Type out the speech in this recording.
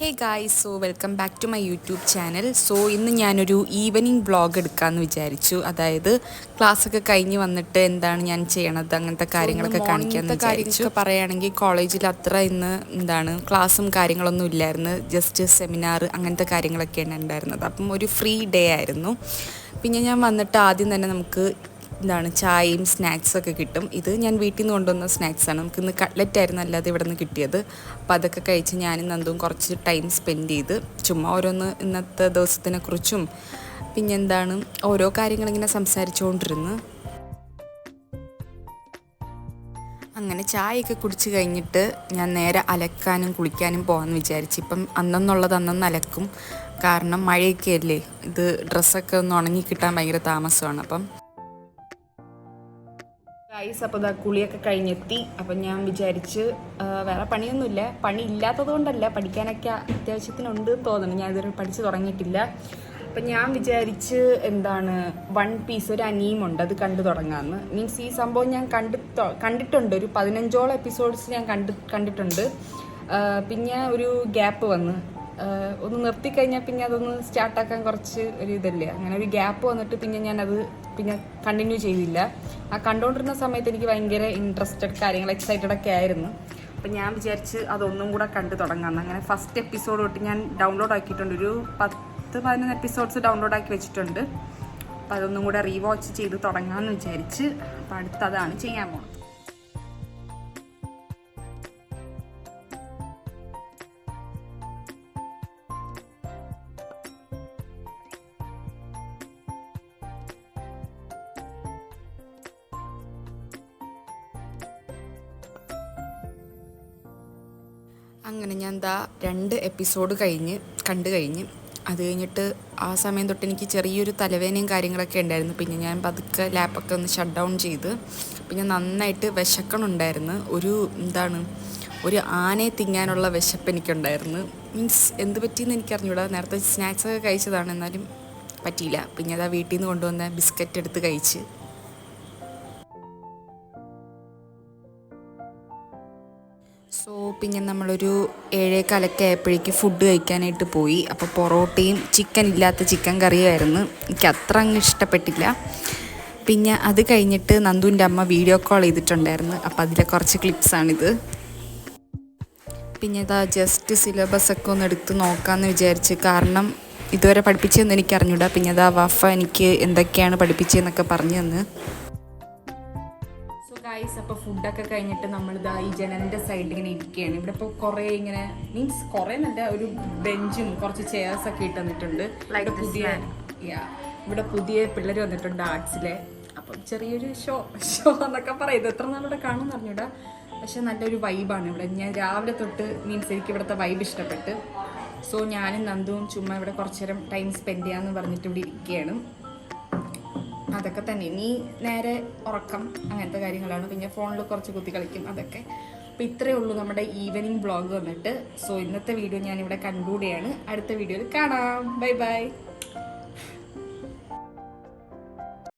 Hey guys, so welcome back to my YouTube channel. So ഇന്ന് ഞാനൊരു evening vlog എടുക്കാമെന്ന് വിചാരിച്ചു. അതായത് ക്ലാസ്സൊക്കെ കഴിഞ്ഞ് വന്നിട്ട് എന്താണ് ഞാൻ ചെയ്യണത്, അങ്ങനത്തെ കാര്യങ്ങളൊക്കെ കാണിക്കാമെന്ന് വിചാരിച്ചു. പറയുകയാണെങ്കിൽ കോളേജിൽ അത്ര ഇന്ന് ക്ലാസ്സും കാര്യങ്ങളൊന്നും ഇല്ലായിരുന്നു. ജസ്റ്റ് സെമിനാർ അങ്ങനത്തെ കാര്യങ്ങളൊക്കെയാണ് ഉണ്ടായിരുന്നത്. അപ്പം ഒരു ഫ്രീ ഡേ ആയിരുന്നു. പിന്നെ ഞാൻ വന്നിട്ട് ആദ്യം തന്നെ നമുക്ക് ചായയും സ്നാക്സൊക്കെ കിട്ടും. ഇത് ഞാൻ വീട്ടിൽ നിന്ന് കൊണ്ടുവന്ന സ്നാക്സാണ്. നമുക്കിന്ന് കട്ട്ലറ്റ് ആയിരുന്നു അല്ലാതെ ഇവിടെ നിന്ന് കിട്ടിയത്. അപ്പോൾ അതൊക്കെ കഴിച്ച് ഞാനും നന്ദും കുറച്ച് ടൈം സ്പെൻഡ് ചെയ്ത് ചുമ്മാ ഓരോന്ന് ഇന്നത്തെ ദിവസത്തിനെക്കുറിച്ചും ഓരോ കാര്യങ്ങളിങ്ങനെ സംസാരിച്ചുകൊണ്ടിരുന്നു. അങ്ങനെ ചായയൊക്കെ കുടിച്ച് കഴിഞ്ഞിട്ട് ഞാൻ നേരെ അലക്കാനും കുളിക്കാനും പോകാമെന്ന് വിചാരിച്ചു. ഇപ്പം അന്നെന്നുള്ളത് അന്നന്ന് അലക്കും. കാരണം മഴയൊക്കെ അല്ലേ, ഇത് ഡ്രസ്സൊക്കെ ഒന്ന് ഉണങ്ങി കിട്ടാൻ ഭയങ്കര താമസമാണ്. അപ്പോൾ കുളിയൊക്കെ കഴിഞ്ഞെത്തി. അപ്പം ഞാൻ വിചാരിച്ച് വേറെ പണിയൊന്നുമില്ല, പണി ഇല്ലാത്തത് കൊണ്ടല്ല, പഠിക്കാനൊക്കെ അത്യാവശ്യത്തിനുണ്ട് തോന്നുന്നു. ഞാൻ ഇതുവരെ പഠിച്ച് തുടങ്ങിയിട്ടില്ല. അപ്പം ഞാൻ വിചാരിച്ച് വൺ പീസ് ഒരു അനിയുമുണ്ട്, അത് കണ്ടു തുടങ്ങാമെന്ന്. മീൻസ് ഈ സംഭവം ഞാൻ കണ്ടിട്ടുണ്ട്. ഒരു 15ഓളം എപ്പിസോഡ്സ് ഞാൻ കണ്ടിട്ടുണ്ട്. പിന്നെ ഒരു ഗ്യാപ്പ് വന്ന് ഒന്ന് നിർത്തിക്കഴിഞ്ഞാൽ പിന്നെ അതൊന്ന് സ്റ്റാർട്ടാക്കാൻ കുറച്ച് ഒരു ഇതല്ലേ, അങ്ങനെ ഒരു ഗ്യാപ്പ് വന്നിട്ട് പിന്നെ ഞാനത് കണ്ടിന്യൂ ചെയ്തില്ല. ആ കണ്ടുകൊണ്ടിരുന്ന സമയത്ത് എനിക്ക് ഭയങ്കര ഇൻട്രസ്റ്റഡ് കാര്യങ്ങൾ എക്സൈറ്റഡ് ഒക്കെ ആയിരുന്നു. അപ്പം ഞാൻ വിചാരിച്ച് അതൊന്നും കൂടെ കണ്ടു തുടങ്ങാമെന്ന്. അങ്ങനെ ഫസ്റ്റ് എപ്പിസോഡ് തൊട്ട് ഞാൻ ഡൗൺലോഡ് ആക്കിയിട്ടുണ്ട്. ഒരു 10-11 എപ്പിസോഡ്സ് ഡൗൺലോഡ് ആക്കി വെച്ചിട്ടുണ്ട്. അപ്പം അതൊന്നും കൂടെ റീവാച്ച് ചെയ്ത് തുടങ്ങാമെന്ന് വിചാരിച്ച്. അപ്പം അടുത്തതാണ് ചെയ്യാൻ പോകുന്നത്. അങ്ങനെ ഞാൻ 2 എപ്പിസോഡ് കണ്ടു കഴിഞ്ഞ്. അത് കഴിഞ്ഞിട്ട് ആ സമയം തൊട്ട് എനിക്ക് ചെറിയൊരു തലവേദനയും കാര്യങ്ങളൊക്കെ ഉണ്ടായിരുന്നു. പിന്നെ ഞാൻ പതുക്കെ ലാപ്പൊക്കെ ഒന്ന് ഷട്ട് ഡൗൺ ചെയ്ത്. പിന്നെ നന്നായിട്ട് വിശക്കണുണ്ടായിരുന്നു. ഒരു ആനയെ തിന്നാനുള്ള വിശപ്പ് എനിക്കുണ്ടായിരുന്നു. മീൻസ് എന്ത് പറ്റിയെന്ന് എനിക്കറിഞ്ഞൂടാ. നേരത്തെ സ്നാക്സൊക്കെ കഴിച്ചതാണ്, എന്നാലും പറ്റിയില്ല. പിന്നെ വീട്ടിൽ നിന്ന് കൊണ്ടുവന്ന ബിസ്ക്കറ്റ് എടുത്ത് കഴിച്ച്. സോ പിന്നെ നമ്മളൊരു 7:15 ആയപ്പോഴേക്ക് ഫുഡ് കഴിക്കാനായിട്ട് പോയി. അപ്പോൾ പൊറോട്ടയും ചിക്കൻ ഇല്ലാത്ത ചിക്കൻ കറിയുമായിരുന്നു. എനിക്ക് അത്ര അങ്ങ് ഇഷ്ടപ്പെട്ടില്ല. പിന്നെ അത് കഴിഞ്ഞിട്ട് നന്ദുവിൻ്റെ അമ്മ വീഡിയോ കോൾ ചെയ്തിട്ടുണ്ടായിരുന്നു. അപ്പോൾ അതിലെ കുറച്ച് ക്ലിപ്സാണിത്. പിന്നെ ജസ്റ്റ് സിലബസൊക്കെ ഒന്ന് എടുത്ത് നോക്കാമെന്ന് വിചാരിച്ച്. കാരണം ഇതുവരെ പഠിപ്പിച്ചതെന്ന് എനിക്ക് അറിഞ്ഞൂടാ. പിന്നെ വഫ എനിക്ക് എന്തൊക്കെയാണ് പഠിപ്പിച്ചതെന്നൊക്കെ പറഞ്ഞു തന്ന്. അപ്പോൾ ഫുഡൊക്കെ കഴിഞ്ഞിട്ട് നമ്മളിതാ ഈ ജനലിൻ്റെ സൈഡിൽ ഇങ്ങനെ ഇരിക്കുകയാണ്. ഇവിടെ ഇപ്പോൾ കുറേ ഇങ്ങനെ മീൻസ് കുറേ നല്ല ഒരു ബെഞ്ചും കുറച്ച് ചെയർസൊക്കെ ഇട്ട് വന്നിട്ടുണ്ട്. ഇവിടെ പുതിയ പിള്ളേർ വന്നിട്ടുണ്ട് ആർട്സിലെ. അപ്പം ചെറിയൊരു ഷോ എന്നൊക്കെ പറയുന്നത് എത്ര നാളിവിടെ കാണുമെന്ന് അറിഞ്ഞൂടാ. പക്ഷെ നല്ലൊരു വൈബാണ് ഇവിടെ. ഞാൻ രാവിലെ തൊട്ട് മീൻസ് എനിക്ക് ഇവിടുത്തെ വൈബ് ഇഷ്ടപ്പെട്ട്. സോ ഞാനും നന്ദുവും ചുമ്മാ ഇവിടെ കുറച്ച് നേരം ടൈം സ്പെൻഡ് ചെയ്യാമെന്ന് പറഞ്ഞിട്ട് ഇവിടെ ഇരിക്കുകയാണ്. അതൊക്കെ തന്നെ. ഇനി നേരെ ഉറക്കം, അങ്ങനത്തെ കാര്യങ്ങളാണ്. പിന്നെ ഫോണിൽ കുറച്ച് കുത്തി കളിക്കും, അതൊക്കെ. അപ്പോൾ ഇത്രയേ ഉള്ളൂ നമ്മുടെ ഈവനിങ് വ്ളോഗ് വന്നിട്ട്. സോ ഇന്നത്തെ വീഡിയോ ഞാനിവിടെ കൺക്ലൂഡ് ചെയ്യാണ്. അടുത്ത വീഡിയോയിൽ കാണാം. Bye bye.